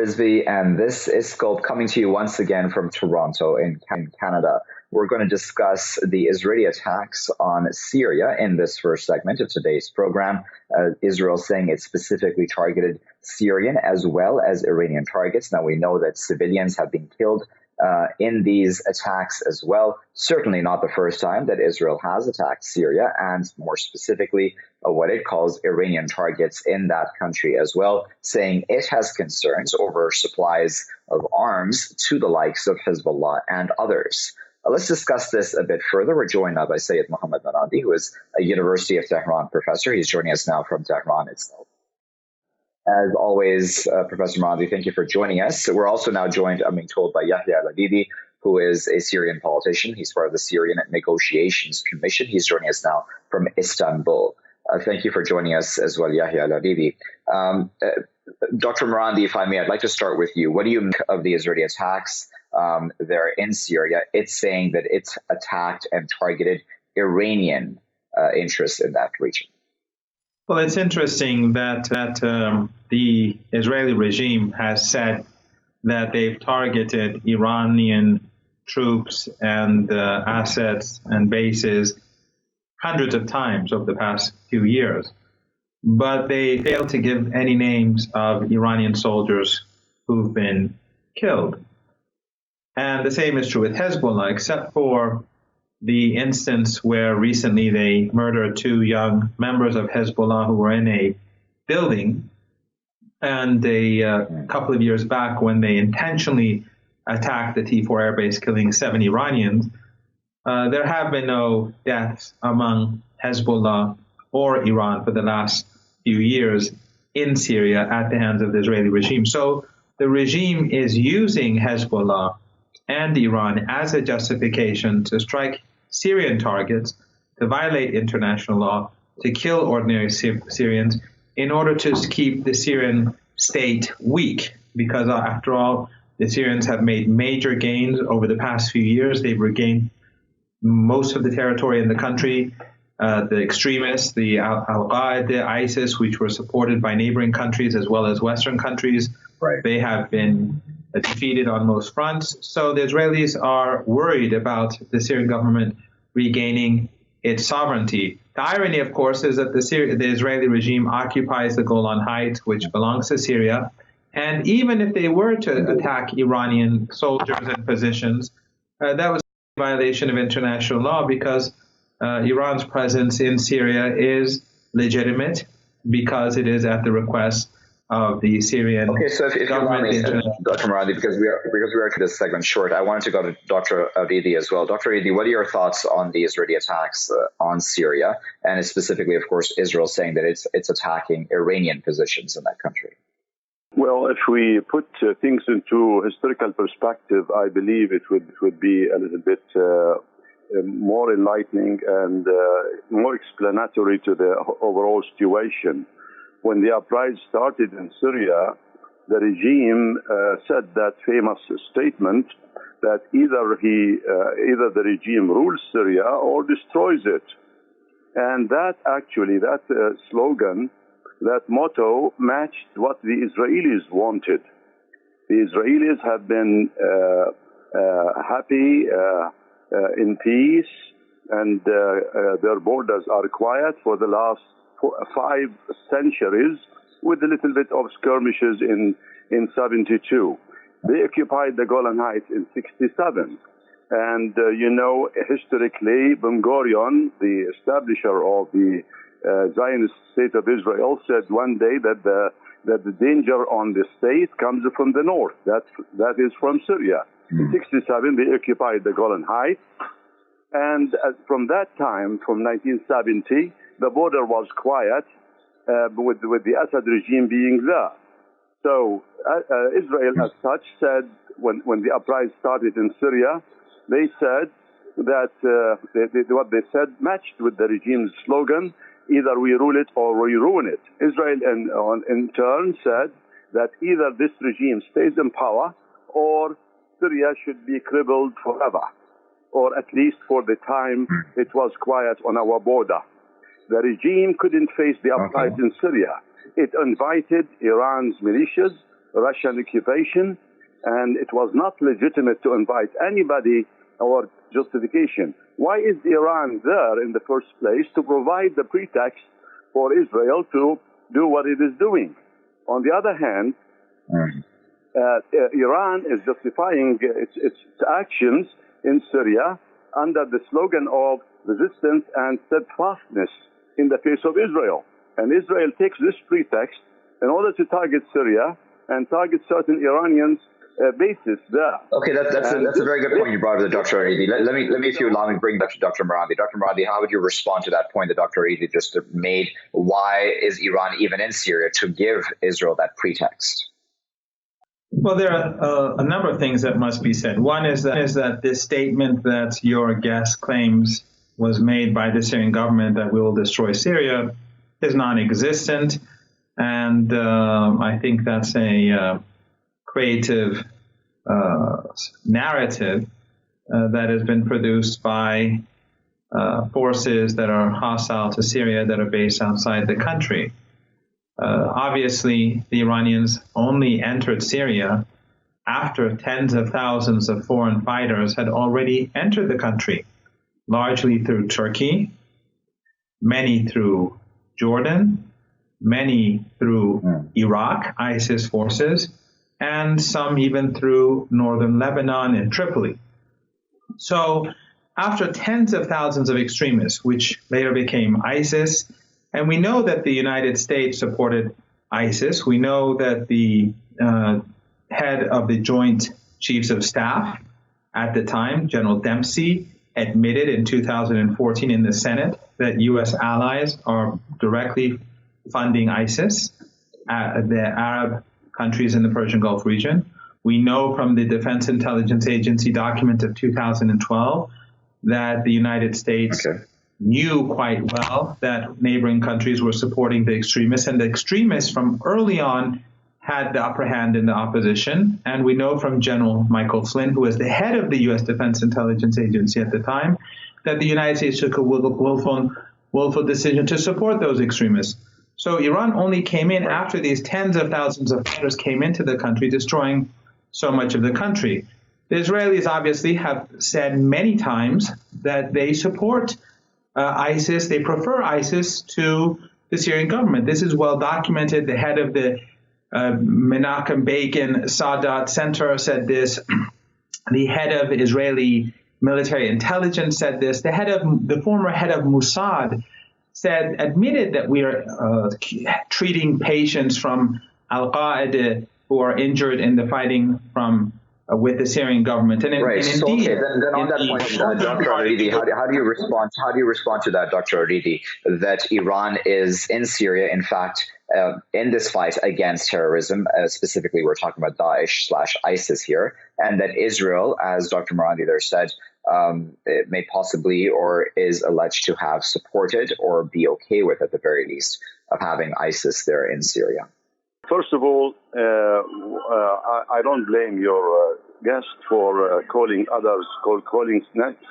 Rizvi, and this is Scope coming to you once again from Toronto in Canada. We're going to discuss the Israeli attacks on Syria in this first segment of today's program. Israel saying it specifically targeted Syrian as well as Iranian targets. Now, we know that civilians have been killed in these attacks as well. Certainly not the first time that Israel has attacked Syria, and more specifically, what it calls Iranian targets in that country as well, saying it has concerns over supplies of arms to the likes of Hezbollah and others. Let's discuss this a bit further. We're joined now by Seyed Mohammad Marandi, who is a University of Tehran professor. He's joining us now from Tehran itself. As always, Professor Marandi, thank you for joining us. We're also now joined, I'm being told, by Yahya Al-Aridi, who is a Syrian politician. He's part of the Syrian Negotiations Commission. He's joining us now from Istanbul. Thank you for joining us as well, Yahya Al-Aridi. Dr. Marandi, if I may, I'd like to start with you. What do you make of the Israeli attacks there in Syria? It's saying that it's attacked and targeted Iranian interests in that region. Well, it's interesting that the Israeli regime has said that they've targeted Iranian troops and assets and bases hundreds of times over the past few years. But they failed to give any names of Iranian soldiers who've been killed. And the same is true with Hezbollah, except for the instance where recently they murdered two young members of Hezbollah who were in a building, and a couple of years back when they intentionally attacked the T4 airbase, killing 7 Iranians. There have been no deaths among Hezbollah or Iran for the last few years in Syria at the hands of the Israeli regime. So the regime is using Hezbollah and Iran as a justification to strike Syrian targets, to violate international law, to kill ordinary Syrians in order to keep the Syrian state weak. Because after all, the Syrians have made major gains over the past few years. They've regained most of the territory in the country. The extremists, the Al-Aridi, ISIS, which were supported by neighboring countries as well as Western countries, they have been defeated on most fronts. So the Israelis are worried about the Syrian government regaining its sovereignty. The irony, of course, is that the Israeli regime occupies the Golan Heights, which belongs to Syria. And even if they were to attack Iranian soldiers and positions, that was a violation of international law, because Iran's presence in Syria is legitimate because it is at the request of the Syrian government. Dr. Marandi, because we are to this segment short, I wanted to go to Dr. Aridi as well. Dr. Aridi, what are your thoughts on the Israeli attacks on Syria, and specifically, of course, Israel saying that it's attacking Iranian positions in that country? Well, if we put things into historical perspective, I believe it would be a little bit more enlightening and more explanatory to the overall situation. When the uprising started in Syria, the regime said that famous statement that either the regime rules Syria or destroys it. And that slogan, that motto matched what the Israelis wanted. The Israelis have been happy, in peace, and their borders are quiet for the last 5 centuries, with a little bit of skirmishes in 72. They occupied the Golan Heights in 67. And, historically, Ben Gurion, the establisher of the Zionist state of Israel, said one day that the danger on the state comes from the north. That is from Syria. In 67, they occupied the Golan Heights. And from that time, from 1970, the border was quiet, with the Assad regime being there. So Israel, as such, said when the uprising started in Syria, they said that what they said matched with the regime's slogan: either we rule it or we ruin it. Israel, in turn, said that either this regime stays in power or Syria should be crippled forever, or at least for the time it was quiet on our border. The regime couldn't face the uprising in Syria. It invited Iran's militias Russian occupation, and it was not legitimate to invite anybody or justification. Why is Iran there in the first place? To provide the pretext for Israel to do what it is doing. On the other hand, Iran is justifying its actions in Syria under the slogan of resistance and steadfastness in the face of Israel. And Israel takes this pretext in order to target Syria and target certain Iranians' bases there. Okay, that's a very good point you brought up, Dr. Aridi. Let me, if you allow me, bring back to Dr. Marandi. Dr. Marandi, how would you respond to that point that Dr. Aridi just made? Why is Iran even in Syria to give Israel that pretext? Well, there are a number of things that must be said. One is that this statement that your guest claims was made by the Syrian government that we will destroy Syria is non-existent, and I think that's a creative narrative that has been produced by forces that are hostile to Syria that are based outside the country. Obviously, the Iranians only entered Syria after tens of thousands of foreign fighters had already entered the country, largely through Turkey, many through Jordan, many through Iraq, ISIS forces, and some even through northern Lebanon and Tripoli. So after tens of thousands of extremists, which later became ISIS, and we know that the United States supported ISIS. We know that the head of the Joint Chiefs of Staff at the time, General Dempsey, admitted in 2014 in the Senate that U.S. allies are directly funding ISIS, the Arab countries in the Persian Gulf region. We know from the Defense Intelligence Agency document of 2012 that the United States knew quite well that neighboring countries were supporting the extremists, and the extremists from early on had the upper hand in the opposition. And we know from General Michael Flynn, who was the head of the U.S. Defense Intelligence Agency at the time, that the United States took a willful decision to support those extremists. So Iran only came in after these tens of thousands of fighters came into the country, destroying so much of the country. The Israelis obviously have said many times that they support ISIS. They prefer ISIS to the Syrian government. This is well documented. The head of the Menachem Begin Sadat Center said this. The head of Israeli military intelligence said this. The former head of Mossad admitted that we are treating patients from Al-Aridi who are injured in the fighting with the Syrian government. And right. And so, indeed, okay, then on that point, Dr. Aridi, how do you respond? How do you respond to that, Dr. Aridi, that Iran is in Syria, in fact, in this fight against terrorism? Specifically, we're talking about Daesh/ISIS here, and that Israel, as Dr. Marandi there said, it may possibly or is alleged to have supported or be okay with, at the very least, of having ISIS there in Syria. First of all, I don't blame your guest for calling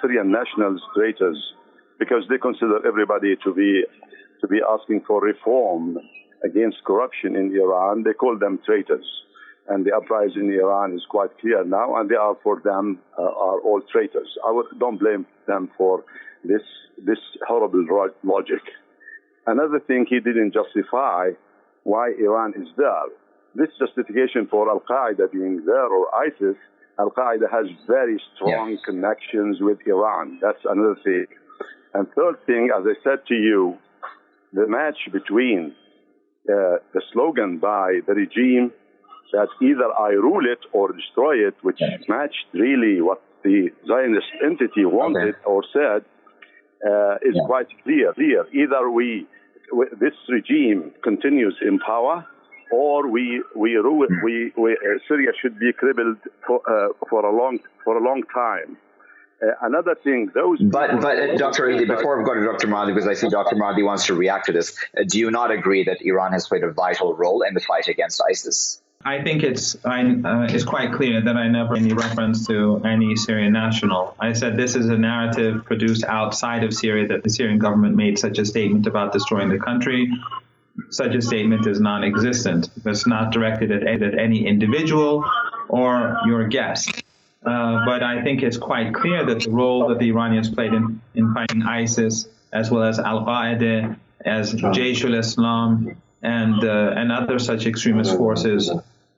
Syrian nationals traitors, because they consider everybody to be asking for reform against corruption in Iran. They call them traitors, and the uprising in Iran is quite clear now, and they are, for them, are all traitors. Don't blame them for this horrible logic. Another thing, he didn't justify why Iran is there. This justification for Al-Qaeda being there or ISIS, Al-Qaeda has very strong connections with Iran. That's another thing. And third thing, as I said to you, the match between the slogan by the regime that either I rule it or destroy it, which matched really what the Zionist entity wanted or said, is quite clear. Either this regime continues in power, or Syria should be crippled for a long time. Another thing, But Dr. Aridi, before we go to Dr. Marandi, because I see Dr. Marandi wants to react to this, do you not agree that Iran has played a vital role in the fight against ISIS? I think it's quite clear that I never made any reference to any Syrian national. I said this is a narrative produced outside of Syria, that the Syrian government made such a statement about destroying the country. such a statement is non-existent. It's not directed at any individual or your guest. But I think it's quite clear that the role that the Iranians played in fighting ISIS, as well as Al-Aridi, as Jaish al-Islam, and other such extremist forces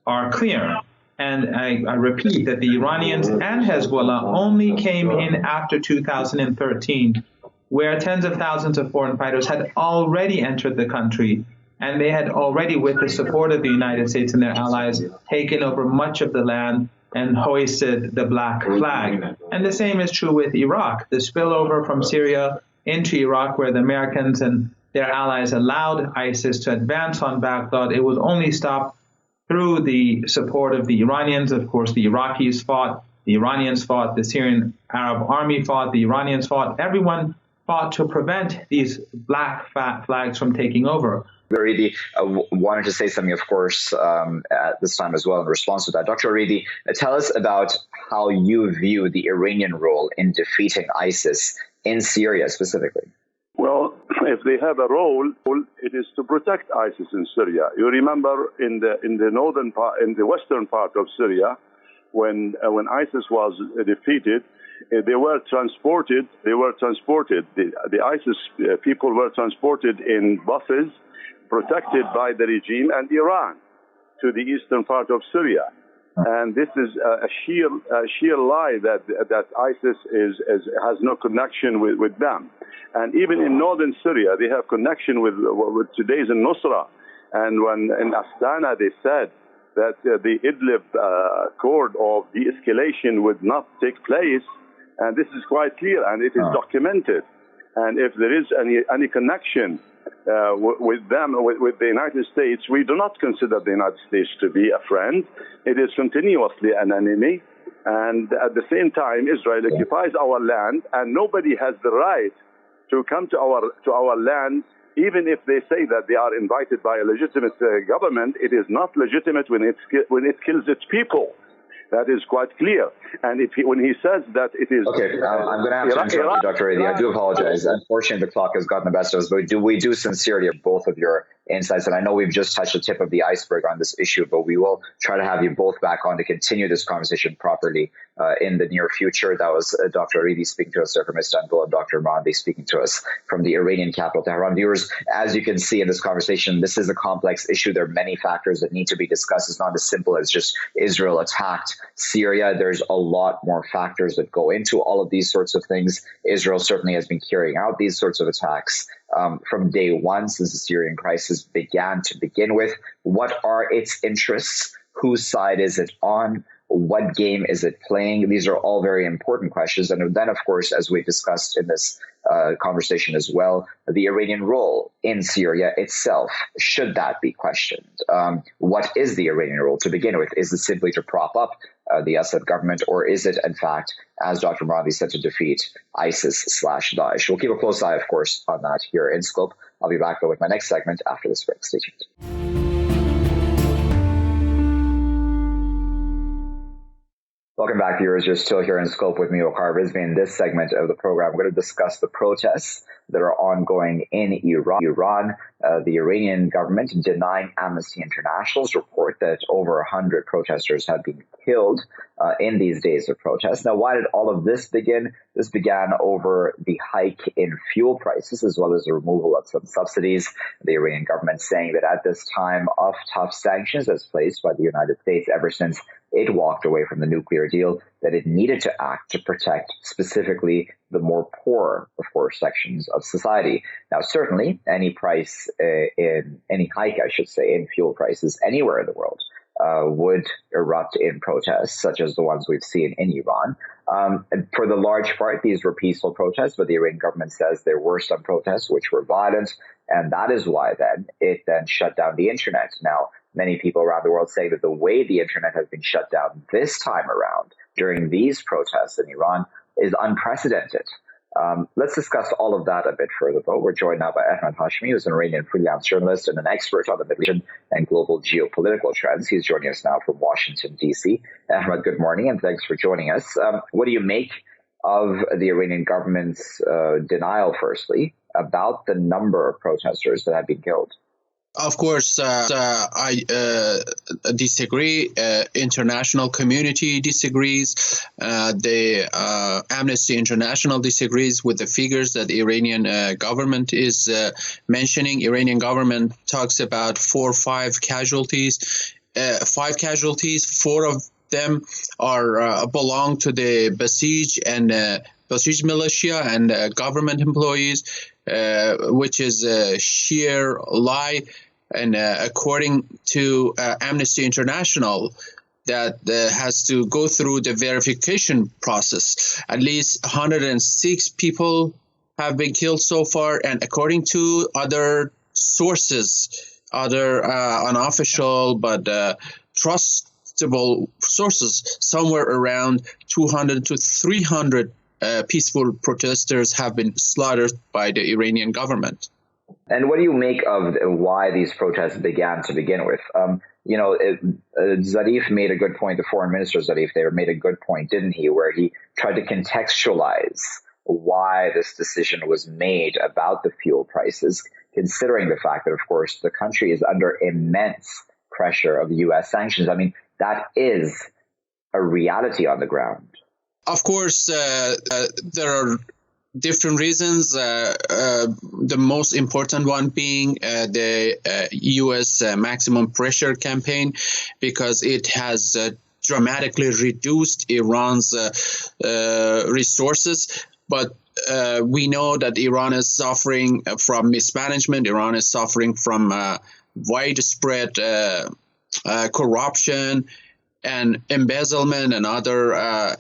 are clear. And I repeat that the Iranians and Hezbollah only came in after 2013, where tens of thousands of foreign fighters had already entered the country, and they had already, with the support of the United States and their allies, taken over much of the land and hoisted the black flag. And the same is true with Iraq. The spillover from Syria into Iraq, where the Americans and their allies allowed ISIS to advance on Baghdad, it was only stopped through the support of the Iranians. Of course, the Iraqis fought, the Iranians fought, the Syrian Arab army fought, the Iranians fought. Everyone fought to prevent these black flags from taking over. Aridi wanted to say something, of course, at this time as well in response to that. Dr. Aridi, tell us about how you view the Iranian role in defeating ISIS in Syria specifically. Well, if they have a role, it is to protect ISIS in Syria. You remember in the northern part, in the western part of Syria, when ISIS was defeated, they were transported. The ISIS people were transported in buses, protected by the regime and Iran, to the eastern part of Syria. And this is a sheer lie that ISIS has no connection with them. And even in northern Syria, they have connection with today's Nusra. And when in Astana they said that the Idlib accord of de-escalation would not take place, and this is quite clear and it is documented. And if there is any connection with them, with the United States, we do not consider the United States to be a friend. It is continuously an enemy. And at the same time, Israel occupies our land, and nobody has the right to come to our land, even if they say that they are invited by a legitimate government. It is not legitimate when it kills its people. That is quite clear. And when he says that it is... Okay, I'm going to have to interrupt you, Dr. Aridi. I do apologize. Unfortunately, the clock has gotten the best of us, but we do sincerely have both of your insights. And I know we've just touched the tip of the iceberg on this issue, but we will try to have you both back on to continue this conversation properly in the near future. That was Dr. Aridi speaking to us from Istanbul and Dr. Marandi speaking to us from the Iranian capital, Tehran. Viewers, as you can see in this conversation, this is a complex issue. There are many factors that need to be discussed. It's not as simple as just Israel attacked Syria. There's a lot more factors that go into all of these sorts of things. Israel certainly has been carrying out these sorts of attacks from day one since the Syrian crisis began to begin with. What are its interests? Whose side is it on? What game is it playing? These are all very important questions. And then, of course, as we discussed in this conversation as well, the Iranian role in Syria itself, should that be questioned? What is the Iranian role to begin with? Is it simply to prop up the Assad government, or is it, in fact, as Dr. Marandi said, to defeat ISIS/Daesh? We'll keep a close eye, of course, on that here in Scope. I'll be back, though, with my next segment after this break. Stay tuned. Welcome back, viewers. You're still here in Scope with me, Waqar Rizvi. In this segment of the program, we're going to discuss the protests that are ongoing in Iran. The Iranian government denying Amnesty International's report that over 100 protesters have been killed in these days of protest. Now, why did all of this begin? This began over the hike in fuel prices, as well as the removal of some subsidies. The Iranian government saying that at this time of tough sanctions as placed by the United States ever since it walked away from the nuclear deal, that it needed to act to protect specifically the more poor, of course, sections of society. Now, certainly, any price any hike, I should say, in fuel prices anywhere in the world would erupt in protests, such as the ones we've seen in Iran. And for the large part, these were peaceful protests, but the Iranian government says there were some protests which were violent, and that is why it shut down the internet. Now, many people around the world say that the way the internet has been shut down this time around during these protests in Iran is unprecedented. Let's discuss all of that a bit further, though. We're joined now by Ahmad Hashemi, who's an Iranian freelance journalist and an expert on the Middle East and global geopolitical trends. He's joining us now from Washington, D.C. Ahmad, good morning, and thanks for joining us. What do you make of the Iranian government's denial, firstly, about the number of protesters that have been killed? Of course, I disagree. International community disagrees. The Amnesty International disagrees with the figures that the Iranian government is mentioning. Iranian government talks about 4 or 5 casualties. 5 casualties. 4 of them are belong to the Basij and Basij militia and government employees, which is a sheer lie. And according to Amnesty International, that has to go through the verification process. At least 106 people have been killed so far, and according to other sources, other unofficial but trustable sources, somewhere around 200 to 300 peaceful protesters have been slaughtered by the Iranian government. And what do you make of why these protests began to begin with? Zarif made a good point, the foreign minister Zarif there made a good point, didn't he, where he tried to contextualize why this decision was made about the fuel prices, considering the fact that, of course, the country is under immense pressure of the U.S. sanctions. I mean, that is a reality on the ground. Of course, there are different reasons. The most important one being the U.S. maximum pressure campaign, because it has dramatically reduced Iran's resources. But we know that Iran is suffering from mismanagement. Iran is suffering from widespread corruption and embezzlement and other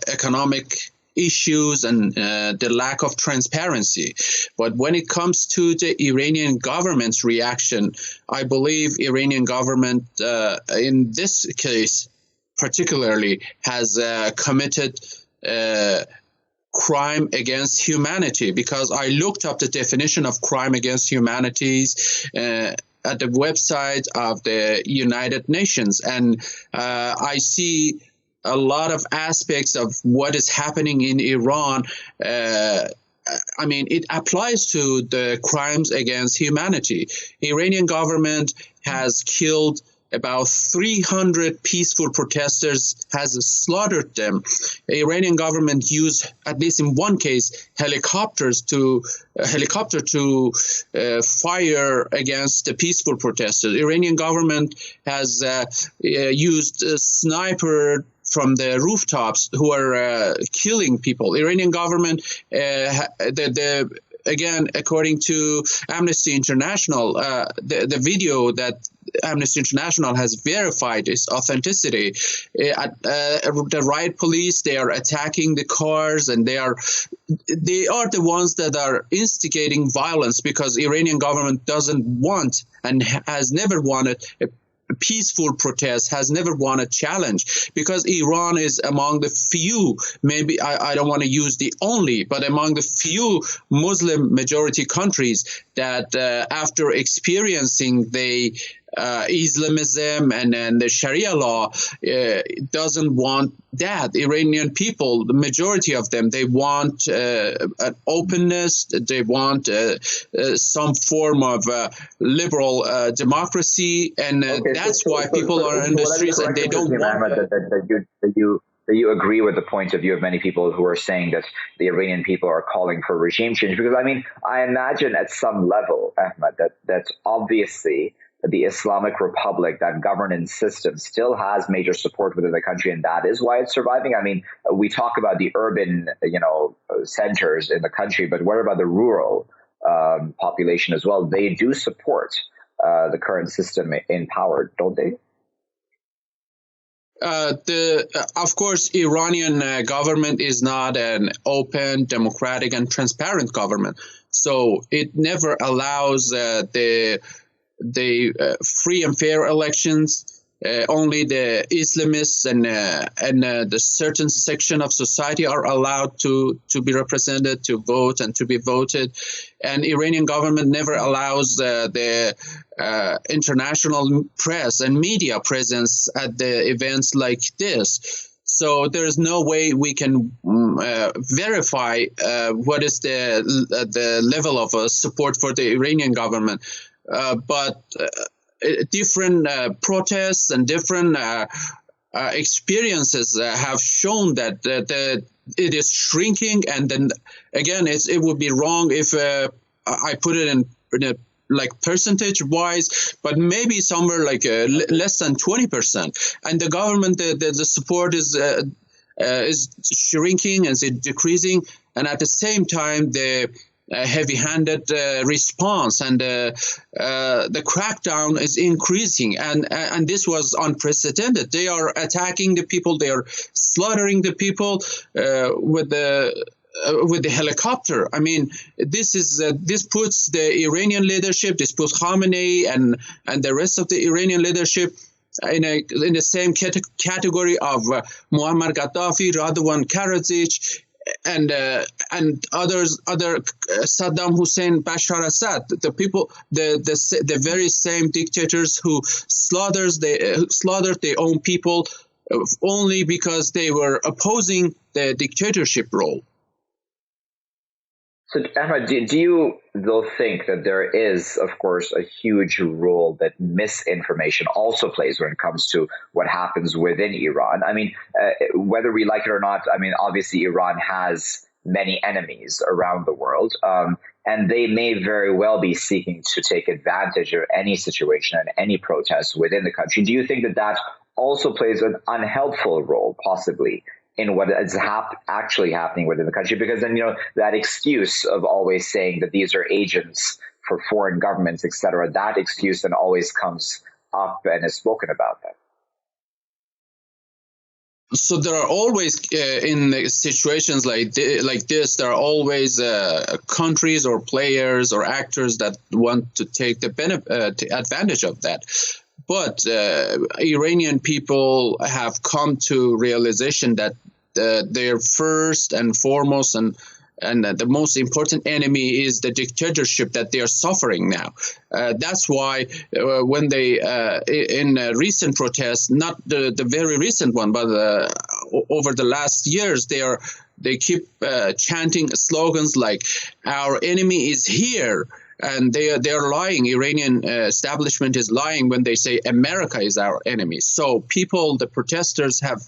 economic issues and the lack of transparency. But when it comes to the Iranian government's reaction, I believe Iranian government in this case particularly has committed crime against humanity, because I looked up the definition of crime against humanity at the website of the United Nations, and I see a lot of aspects of what is happening in Iran. I mean, it applies to the crimes against humanity. Iranian government has killed about 300 peaceful protesters, has slaughtered them. The Iranian government used, at least in one case, helicopter to fire against the peaceful protesters. The Iranian government has used a sniper from the rooftops who are killing people. Iranian government, again, according to Amnesty International, the video that Amnesty International has verified its authenticity. The riot police, they are attacking the cars, and they are the ones that are instigating violence, because Iranian government doesn't want and has never wanted a peaceful protest, has never won a challenge, because Iran is among the few, maybe I don't want to use the only, but among the few Muslim majority countries that after experiencing the Islamism and the Sharia law doesn't want that. Iranian people, the majority of them, they want an openness, they want some form of liberal democracy, and that's why people are in the streets, and they don't want Ahmad, that you agree with the point of view of many people who are saying that the Iranian people are calling for regime change. Because, I mean, I imagine at some level, Ahmad, that obviously the Islamic Republic, that governance system, still has major support within the country, and that is why it's surviving. I mean, we talk about the urban, centers in the country, but what about the rural population as well? They do support the current system in power, don't they? Of course, Iranian government is not an open, democratic, and transparent government, so it never allows the free and fair elections. Only the Islamists and the certain section of society are allowed to be represented, to vote, and to be voted. And Iranian government never allows the international press and media presence at the events like this. So there is no way we can verify what is the level of support for the Iranian government. But different protests and different experiences have shown that it is shrinking. And then again, it would be wrong if I put it in a, like percentage wise, but maybe somewhere like less than 20%. And the government, the support is shrinking and is decreasing, and at the same time the heavy-handed response and the crackdown is increasing, and this was unprecedented. They are attacking the people, they are slaughtering the people with the helicopter. I mean, this puts the Iranian leadership, this puts Khamenei and the rest of the Iranian leadership in the same category of Muammar Gaddafi, Radovan Karadzic, and other Saddam Hussein, Bashar Assad, the people, the very same dictators who slaughtered their own people only because they were opposing the dictatorship role. So, Ahmad, do you, though, think that there is, of course, a huge role that misinformation also plays when it comes to what happens within Iran? I mean, whether we like it or not, I mean, obviously Iran has many enemies around the world, and they may very well be seeking to take advantage of any situation and any protest within the country. Do you think that that also plays an unhelpful role, possibly, in what is actually happening within the country? Because then, that excuse of always saying that these are agents for foreign governments, et cetera, that excuse then always comes up and is spoken about then. So there are always, in situations like this, there are always countries or players or actors that want to take the advantage of that. But Iranian people have come to realization that their first and foremost and the most important enemy is the dictatorship that they are suffering now. That's why when they, in recent protests, not the very recent one, but over the last years, they keep chanting slogans like "Our enemy is here." And they are lying. Iranian establishment is lying when they say America is our enemy. So people, the protesters, have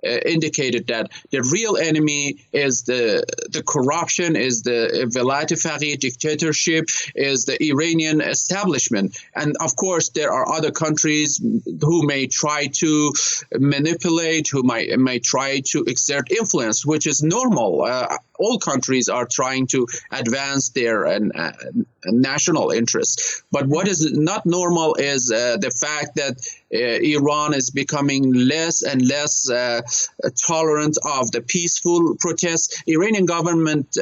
indicated that the real enemy is the corruption, is the Velayat Faqih dictatorship, is the Iranian establishment. And of course, there are other countries who may try to manipulate, who may try to exert influence, which is normal. All countries are trying to advance their national interests. But what is not normal is the fact that Iran is becoming less and less tolerant of the peaceful protests. Iranian government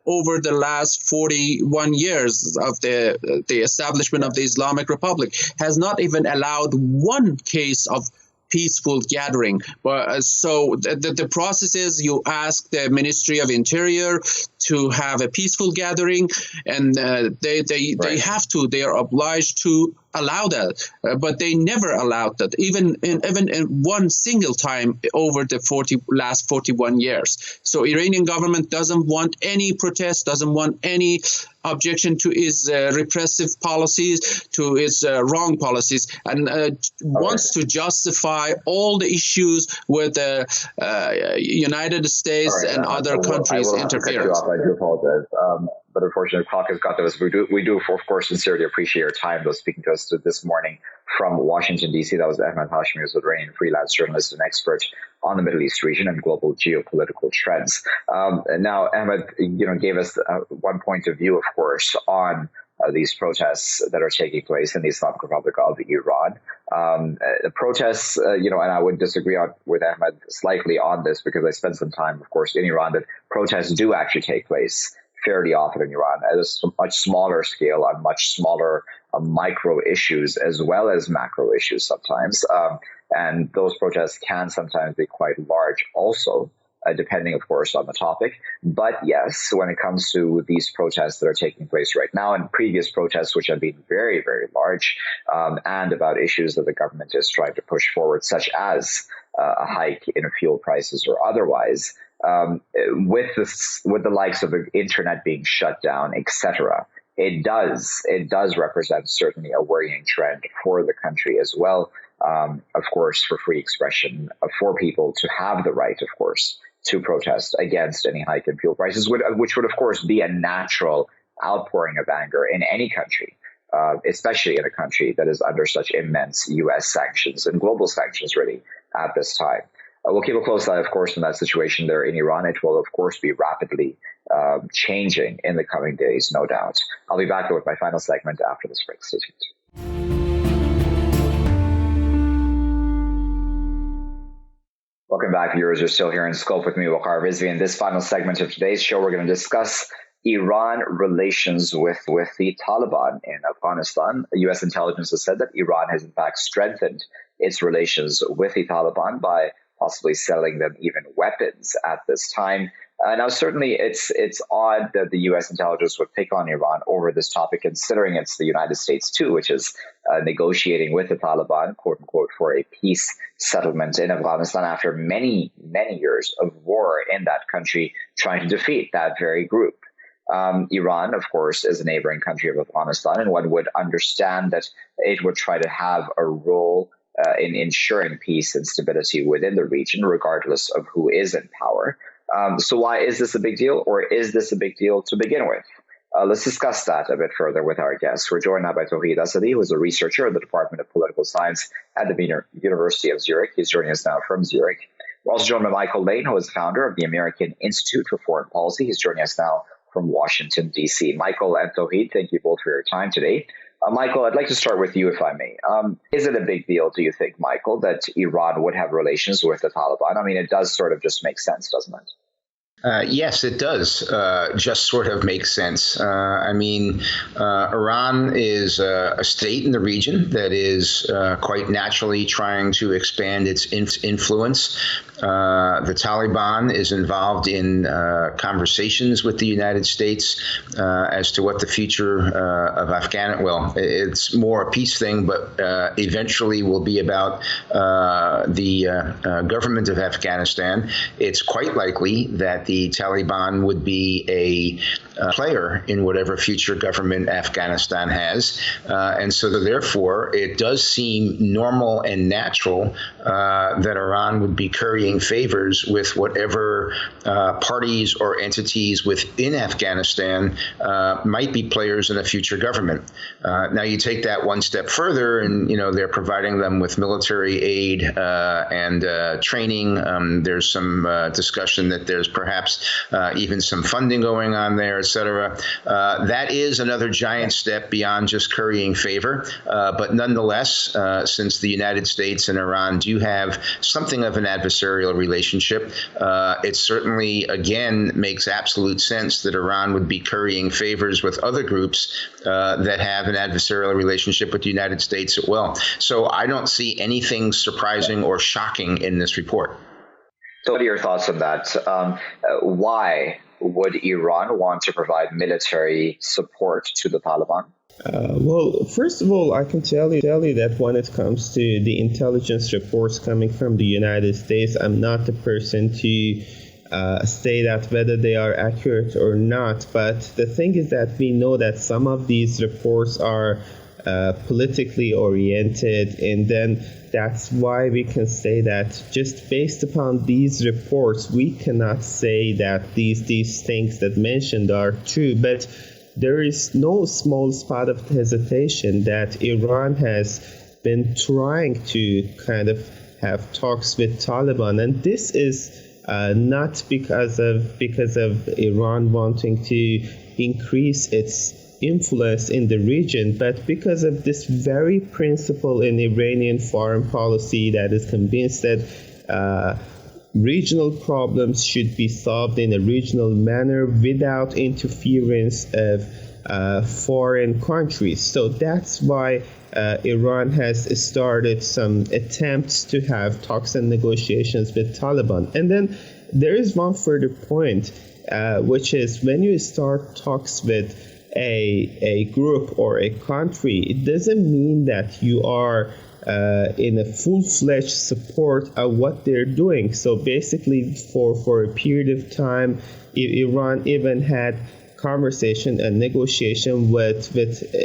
over the last 41 years of the establishment of the Islamic Republic has not even allowed one case of peaceful gathering. But so the process is you ask the Ministry of Interior to have a peaceful gathering, and they have to. They are obliged to allow that, but they never allowed that, even in one single time over the last 41 years. So Iranian government doesn't want any protest, doesn't want any objection to its repressive policies, to its wrong policies, and wants to justify all the issues with the United States and other countries' interference. I do apologize. But unfortunately, the clock has got to us. We do, of course, sincerely appreciate your time, though, speaking to us this morning from Washington, D.C. That was Ahmad Hashemi, who's an Iranian freelance journalist and expert on the Middle East region and global geopolitical trends. Now, Ahmad, gave us one point of view, of course, on these protests that are taking place in the Islamic Republic of Iran. The protests, and I would disagree with Ahmad slightly on this because I spent some time, of course, in Iran, that protests do actually take place fairly often in Iran at a much smaller scale, on much smaller micro issues as well as macro issues sometimes. And those protests can sometimes be quite large also, depending, of course, on the topic. But yes, when it comes to these protests that are taking place right now and previous protests, which have been very, very large, and about issues that the government is trying to push forward, such as a hike in fuel prices or otherwise, with the likes of the internet being shut down, etc., it does represent certainly a worrying trend for the country as well. Of course, for free expression, for people to have the right, of course, to protest against any hike in fuel prices, which would, of course, be a natural outpouring of anger in any country, especially in a country that is under such immense U.S. sanctions and global sanctions, really, at this time. We'll keep a close eye, of course, on that situation there in Iran. It will, of course, be rapidly changing in the coming days, no doubt. I'll be back with my final segment after this break. Stay tuned. Welcome back, viewers. You're still here in Scope with me, Waqar Rizvi. In this final segment of today's show, we're going to discuss Iran relations with the Taliban in Afghanistan. The U.S. intelligence has said that Iran has in fact strengthened its relations with the Taliban by possibly selling them even weapons at this time. Now, certainly it's odd that the U.S. intelligence would pick on Iran over this topic, considering it's the United States, too, which is negotiating with the Taliban, quote unquote, for a peace settlement in Afghanistan after many, many years of war in that country, trying to defeat that very group. Iran, of course, is a neighboring country of Afghanistan, and one would understand that it would try to have a role in ensuring peace and stability within the region, regardless of who is in power. So why is this a big deal, or is this a big deal to begin with? Let's discuss that a bit further with our guests. We're joined now by Tohid Asadi, who is a researcher at the Department of Political Science at the University of Zurich. He's joining us now from Zurich. We're also joined by Michael Lane, who is the founder of the American Institute for Foreign Policy. He's joining us now from Washington, D.C. Michael and Tohid, thank you both for your time today. Michael, I'd like to start with you, if I may. Is it a big deal, do you think, Michael, that Iran would have relations with the Taliban? I mean, it does sort of just make sense, doesn't it? Yes, it does just sort of make sense. Iran is a state in the region that is quite naturally trying to expand its influence. The Taliban is involved in conversations with the United States as to what the future of Afghanistan, well, it's more a peace thing, but eventually will be about the government of Afghanistan. It's quite likely that the Taliban would be a player in whatever future government Afghanistan has. And so therefore, it does seem normal and natural that Iran would be currying favors with whatever parties or entities within Afghanistan might be players in a future government. Now, you take that one step further, and they're providing them with military aid and training. There's some discussion that there's perhaps even some funding going on there, et cetera. That is another giant step beyond just currying favor. But nonetheless, since the United States and Iran do have something of an adversarial relationship, it certainly, again, makes absolute sense that Iran would be currying favors with other groups that have an adversarial relationship with the United States as well. So I don't see anything surprising or shocking in this report. So what are your thoughts on that? Why would Iran want to provide military support to the Taliban? Well, first of all, I can tell you that when it comes to the intelligence reports coming from the United States, I'm not the person to say that whether they are accurate or not. But the thing is that we know that some of these reports are politically oriented, and then that's why we can say that just based upon these reports, we cannot say that these things that mentioned are true. But there is no small spot of hesitation that Iran has been trying to kind of have talks with Taliban, and this is not because of Iran wanting to increase its influence in the region, but because of this very principle in Iranian foreign policy that is convinced that regional problems should be solved in a regional manner without interference of foreign countries. So that's why Iran has started some attempts to have talks and negotiations with Taliban. And then there is one further point, which is when you start talks with a group or a country, it doesn't mean that you are in a full-fledged support of what they're doing. So basically, for a period of time, Iran even had conversation and negotiation with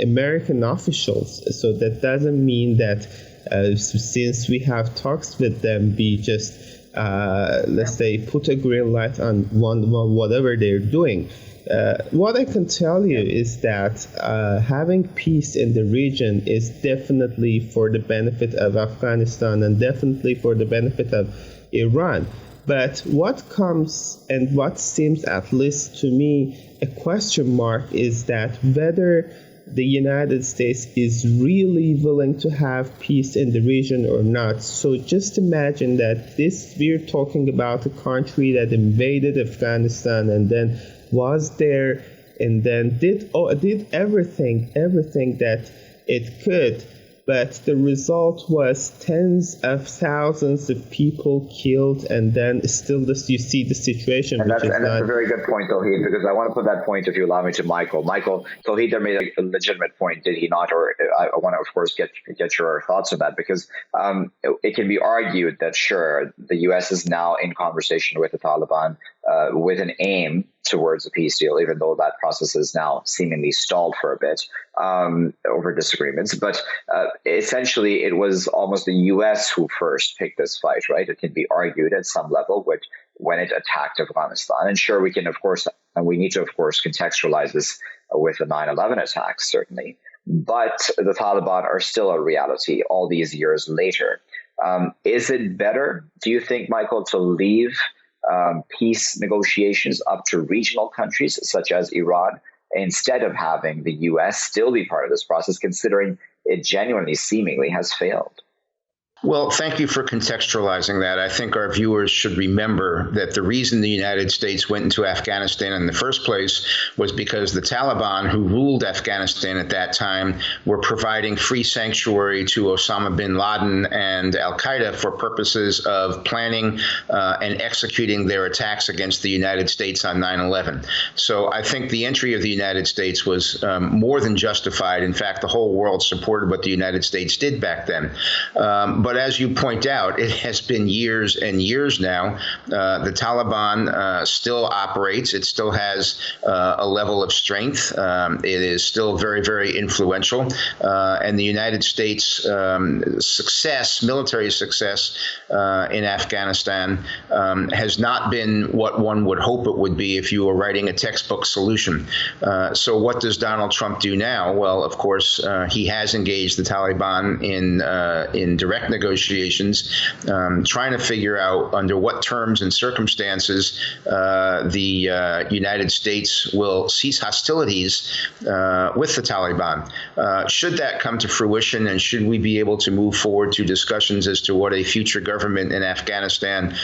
American officials. So that doesn't mean that since we have talks with them, we just, let's say, put a green light on whatever they're doing. What I can tell you is that having peace in the region is definitely for the benefit of Afghanistan and definitely for the benefit of Iran. But what comes and what seems, at least to me, a question mark is that whether the United States is really willing to have peace in the region or not. So just imagine that we're talking about a country that invaded Afghanistan and then was there and then did everything that it could. But the result was tens of thousands of people killed, and then still you see the situation. And that's a very good point, Tohid, because I want to put that point, if you allow me, to Michael. Michael, Tohid there made a legitimate point, did he not? Or I want to, of course, get your thoughts on that, because it can be argued that, sure, the U.S. is now in conversation with the Taliban with an aim towards a peace deal, even though that process is now seemingly stalled for a bit over disagreements. But essentially, it was almost the U.S. who first picked this fight, right? It can be argued at some level when it attacked Afghanistan. And sure, we can, of course, and we need to, of course, contextualize this with the 9/11 attacks, certainly. But the Taliban are still a reality all these years later. Is it better, do you think, Michael, to leave peace negotiations up to regional countries such as Iran instead of having the U.S. still be part of this process, considering it genuinely, seemingly has failed? Well, thank you for contextualizing that. I think our viewers should remember that the reason the United States went into Afghanistan in the first place was because the Taliban, who ruled Afghanistan at that time, were providing free sanctuary to Osama bin Laden and Al-Qaeda for purposes of planning and executing their attacks against the United States on 9/11. So I think the entry of the United States was more than justified. In fact, the whole world supported what the United States did back then. But as you point out, it has been years and years now. The Taliban still operates. It still has a level of strength. It is still very, very influential. And the United States' military success in Afghanistan has not been what one would hope it would be if you were writing a textbook solution. So what does Donald Trump do now? Well, of course, he has engaged the Taliban in direct negotiations, trying to figure out under what terms and circumstances the United States will cease hostilities with the Taliban. Should that come to fruition, and should we be able to move forward to discussions as to what a future government in Afghanistan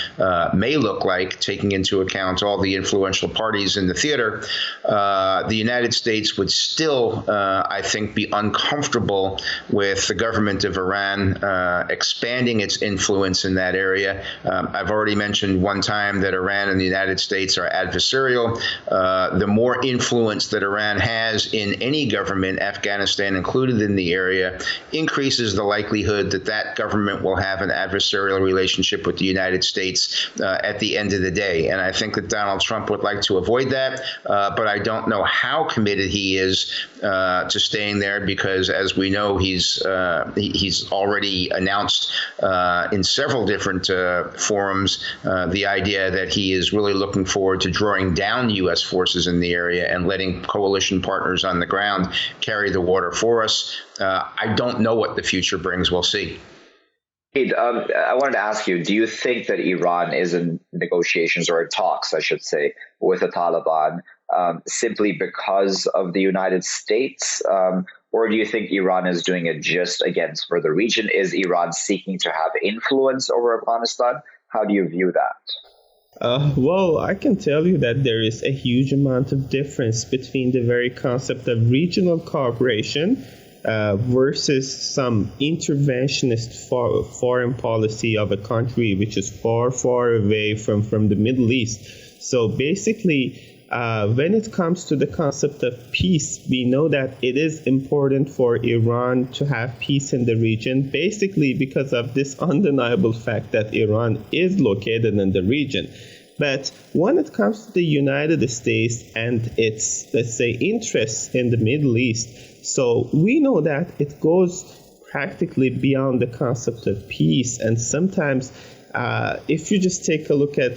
may look like, taking into account all the influential parties in the theater, the United States would still, I think, be uncomfortable with the government of Iran expanding its influence in that area. I've already mentioned one time that Iran and the United States are adversarial. The more influence that Iran has in any government, Afghanistan included in the area, increases the likelihood that that government will have an adversarial relationship with the United States at the end of the day. And I think that Donald Trump would like to avoid that, but I don't know how committed he is to staying there, because, as we know, he's already announced in several different forums the idea that he is really looking forward to drawing down U.S. forces in the area and letting coalition partners on the ground carry the water for us. I don't know what the future brings. We'll see. I wanted to ask you, do you think that Iran is in negotiations, or in talks, I should say, with the Taliban simply because of the United States? Or do you think Iran is doing it just, again, for the region? Is Iran seeking to have influence over Afghanistan? How do you view that? Well, I can tell you that there is a huge amount of difference between the very concept of regional cooperation versus some interventionist foreign policy of a country which is far, far away from the Middle East. So basically, when it comes to the concept of peace, we know that it is important for Iran to have peace in the region, basically because of this undeniable fact that Iran is located in the region. But when it comes to the United States and its, let's say, interests in the Middle East, so we know that it goes practically beyond the concept of peace. And sometimes if you just take a look at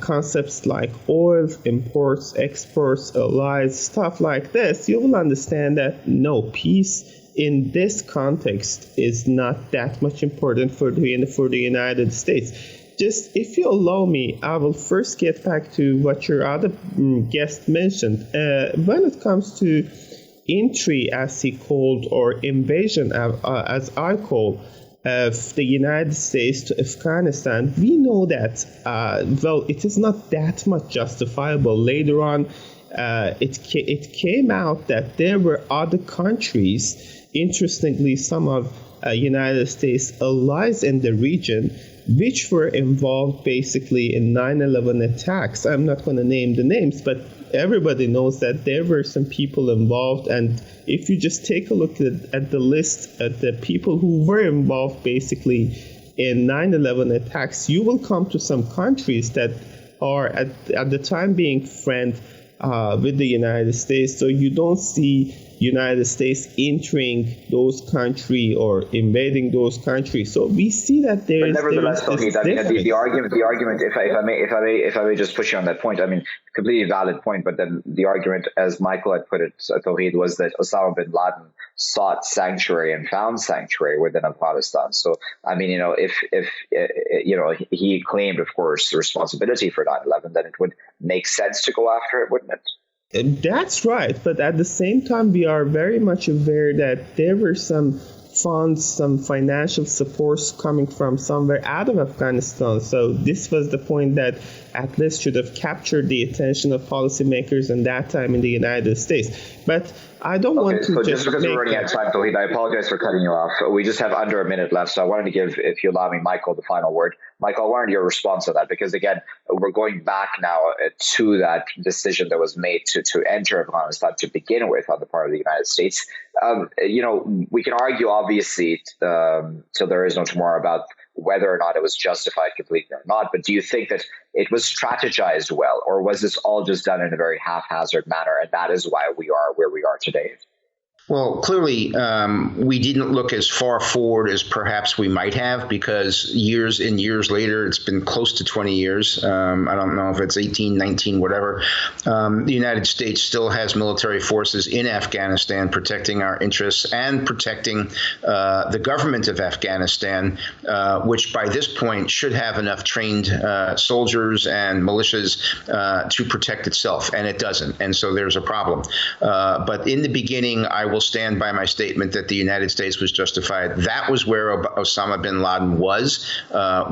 concepts like oil, imports, exports, allies, stuff like this, you will understand that no, peace in this context is not that much important for the United States. Just if you allow me, I will first get back to what your other guest mentioned. When it comes to entry, as he called, or invasion, as I call, of the United States to Afghanistan, we know that, well, it is not that much justifiable. Later on, it came out that there were other countries, interestingly, some of United States allies in the region, which were involved basically in 9/11 attacks. I'm not going to name the names, but everybody knows that there were some people involved. And if you just take a look at the list of the people who were involved basically in 9/11 attacks, you will come to some countries that are at the time being friend with the United States. So you don't see United States entering those countries or invading those countries. So we see that there is. But nevertheless, Tohid, I mean, the argument, if I may just push you on that point, I mean, completely valid point. But then the argument, as Michael had put it, Tohid, was that Osama bin Laden sought sanctuary and found sanctuary within Afghanistan. So, I mean, if he claimed, of course, the responsibility for 9/11, then it would make sense to go after it, wouldn't it? That's right. But at the same time, we are very much aware that there were some funds, some financial supports coming from somewhere out of Afghanistan. So this was the point that at least should have captured the attention of policymakers in that time in the United States. But I don't want to just because we're running out of time, Tohid, I apologize for cutting you off. We just have under a minute left, so I wanted to give, if you allow me, Michael, the final word. Michael, I wanted your response on that, because again, we're going back now to that decision that was made to enter Afghanistan to begin with on the part of the United States. We can argue, obviously, till there is no tomorrow, about whether or not it was justified completely or not. But do you think that it was strategized well, or was this all just done in a very haphazard manner, and that is why we are where we are today? Well, clearly, we didn't look as far forward as perhaps we might have, because years and years later, it's been close to 20 years. I don't know if it's 18, 19, whatever. The United States still has military forces in Afghanistan protecting our interests and protecting the government of Afghanistan, which by this point should have enough trained soldiers and militias to protect itself, and it doesn't. And so there's a problem. But in the beginning, I will stand by my statement that the United States was justified. That was where Osama bin Laden was.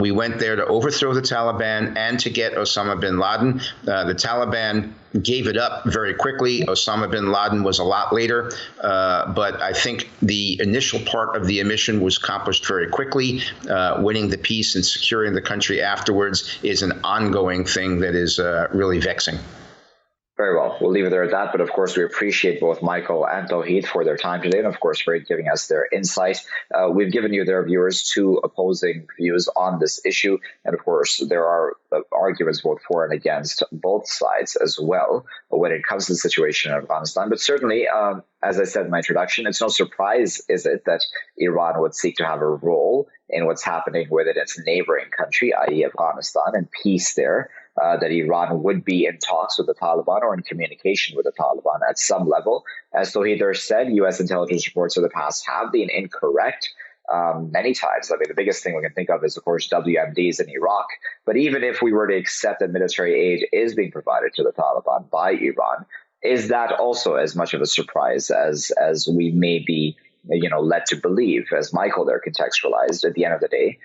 We went there to overthrow the Taliban and to get Osama bin Laden. The Taliban gave it up very quickly. Osama bin Laden was a lot later, but I think the initial part of the mission was accomplished very quickly. Winning the peace and securing the country afterwards is an ongoing thing that is really vexing. Very well. We'll leave it there at that. But of course, we appreciate both Michael and Tohid for their time today, and of course, for giving us their insight. We've given you, their viewers, two opposing views on this issue. And of course, there are arguments both for and against both sides as well when it comes to the situation in Afghanistan. But certainly, as I said in my introduction, it's no surprise, is it, that Iran would seek to have a role in what's happening within its neighboring country, i.e. Afghanistan, and peace there. That Iran would be in talks with the Taliban or in communication with the Taliban at some level. As Tohid said, U.S. intelligence reports of the past have been incorrect many times. I mean, the biggest thing we can think of is, of course, WMDs in Iraq. But even if we were to accept that military aid is being provided to the Taliban by Iran, is that also as much of a surprise as we may be led to believe? As Michael there contextualized, at the end of the day,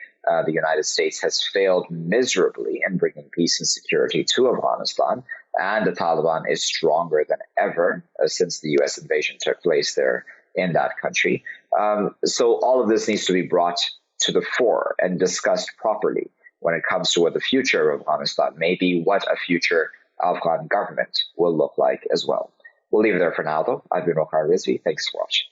the United States has failed miserably in bringing peace and security to Afghanistan, and the Taliban is stronger than ever since the U.S. invasion took place there in that country. So all of this needs to be brought to the fore and discussed properly when it comes to what the future of Afghanistan may be, what a future Afghan government will look like as well. We'll leave it there for now, though. I've been Waqar Rizvi. Thanks for watching.